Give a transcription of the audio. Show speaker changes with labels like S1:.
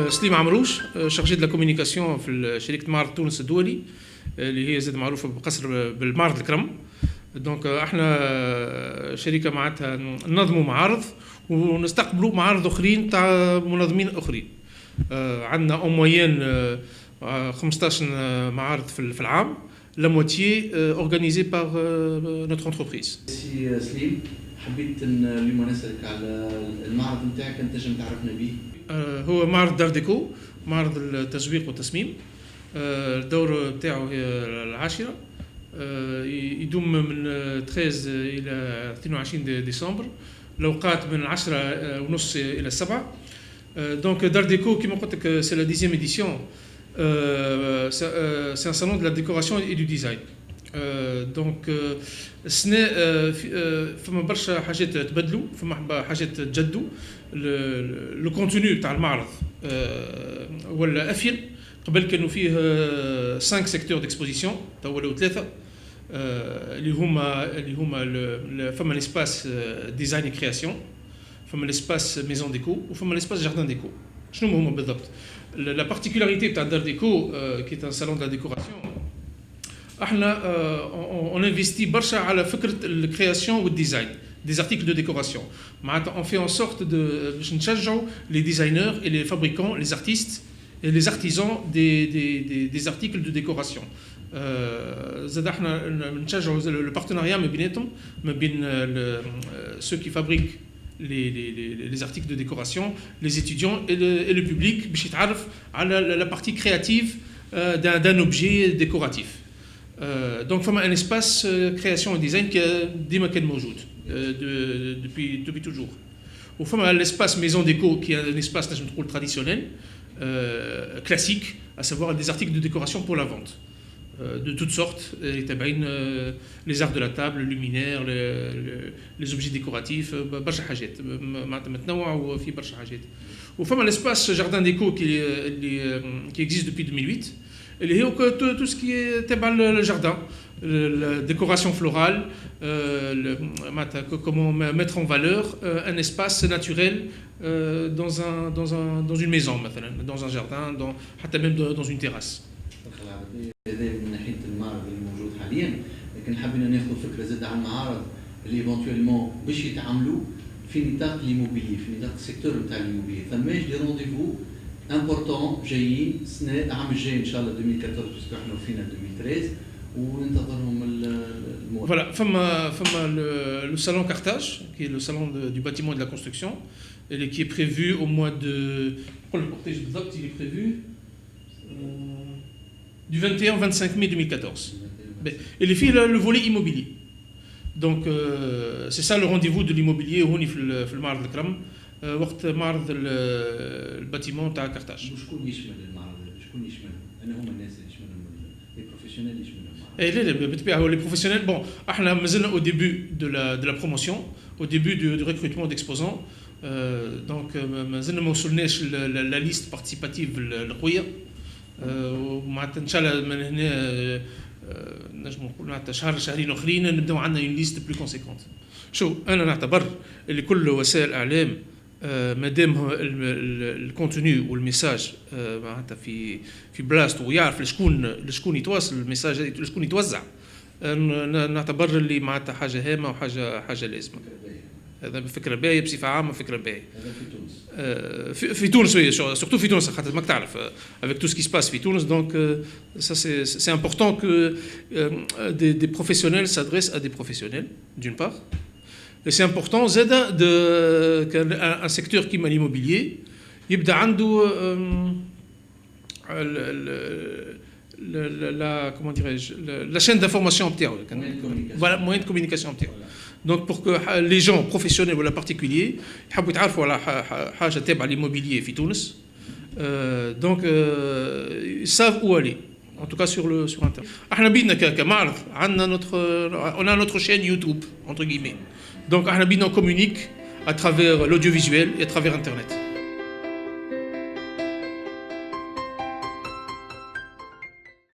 S1: سليم عمروش شارجي دو لا كوميونيكاسيون في شركه معرض تونس الدولي اللي هي زاد معروفه بقصر بالمعرض الكرم. دونك احنا شركه معناتها ننظموا معارض ونستقبلوا معارض اخرين تاع منظمين اخرين. عندنا او موين 15 معارض في العام، لا موتيي اورغانيزي بار نوتر انتربريز.
S2: سي سليم، حبيت اليوم نسالك على المعرض نتاعك، تنجم تعرفنا به؟
S1: هو معرض دار ديكو، معرض التسويق والتصميم. الدورة بتاعه هي العاشرة، يدوم من 13 إلى 22 ديسمبر، الأوقات من 10:30 إلى 7. دونك دار ديكو كيما قلت لك سي لا 10e édition. C'est un salon de la décoration et du design. دونك السنة فما برشا حاجات تبدلوا، فما حاجات تجدوا. لو كونتوني تاع المعرض ولا افيد. قبل كانوا فيه 5 سيكتور ديكسبوزيسيون، تو ولاو 3 اللي هما فما ليسباس ديزاين كرياسيون، فما ليسباس ميزون ديكو، وفما ليسباس جاردان ديكو. شنو هما بالضبط؟ لا بارتيكولاريتي تاع دار ديكو كي ان سالون دو لا ديكوراسيون، احنا اون انفيستي برشا على فكره الكرياسيون والديزاين des articles de décoration. On fait en sorte de les designers et les fabricants, les artistes et les artisans des articles de décoration. Le partenariat ceux qui fabriquent les articles de décoration, les étudiants et le public, à la partie créative d'un objet décoratif. Donc, il y a un espace création et design qui est ديما كان موجود depuis toujours. Au fond, l'espace maison déco qui est un espace traditionnel, classique, à savoir des articles de décoration pour la vente, de toutes sortes, les arts de la table, les luminaires, les objets décoratifs, برشا حاجات متنوع وفي برشا حاجات. Au fond, l'espace jardin déco qui existe depuis 2008. اللي هي tout ce qui est تبع le jardin, la décoration florale, comment mettre en valeur un espace naturel dans une maison مثلا، dans un jardin, حتى même dans une terrasse.
S2: هذا من ناحيه المعرض الموجود حاليا، لكن حابين ناخذ فكره زاد عن المعارض اللي ايفونتويلمون باش يتعاملوا في نطاق ليموبيلي، في نطاق السيكتور نتاع ليموبيلي. ثماش دي رونديفو امبورطون جايين السنه العام الجاي ان شاء الله 2014 باسكو احنا فينا 2013 وننتظرهم الموضوع.
S1: Voilà, فما le salon Carthage qui est le salon du bâtiment et de la construction et qui est prévu au mois de le cortège بالضبط il est prévu du 21 au 25 mai 2014. Et les filles le volet immobilier. Donc c'est ça le rendez-vous de l'immobilier هوني في المعرض الكرم وقت معرض الباتيمون تاع كارتاج.
S2: شكون يشمل المعرض؟ شكون يشمل؟ انا هما الناس اللي يشملهم لي بروفيسيونيل يشملهم المعرض؟
S1: اي لا بالطبيعه لي بروفيسيونيل. بون احنا مازلنا au début de la promotion, au début du recrutement d'exposants. Donc مازلنا ما وصلناش لا ليست بارتيسيباتيف القويه. ومعناتها ان شاء الله من هنا نجم نقول معناتها شهرين اخرين نبداو عندنا اون ليست بلو كونسيكونت. شو انا نعتبر اللي كل وسائل الاعلام مادام الكونتوني والميساج معناتها في بلاصتو ويعرف لشكون يتواصل الميساج هذا، لشكون يتوزع، نعتبر اللي معناتها حاجه هامه وحاجه لازمه. هذا فكره باهيه بصفه عامه، فكره باهيه.
S2: هذا في تونس.
S1: في تونس وي سورتو في تونس خاطر ماك تعرف avec tout ce qui se passe في تونس. Donc ça c'est important que des professionnels s'adressent à des professionnels d'une part. Et c'est important زاد qu'un secteur كيما l'immobilier يبدا عنده comment dirais-je la chaîne d'information نتاعو، voilà moyen de communication نتاعو. Donc pour que les gens professionnels ou particuliers يحبوا يتعرفوا على حاجه تابعه l'immobilier في تونس، donc ils savent où aller. En tout cas sur internet. احنا بيدنا كمعرض عندنا on a notre chaîne YouTube entre guillemets. Donc on communique à travers l'audiovisuel et à travers internet.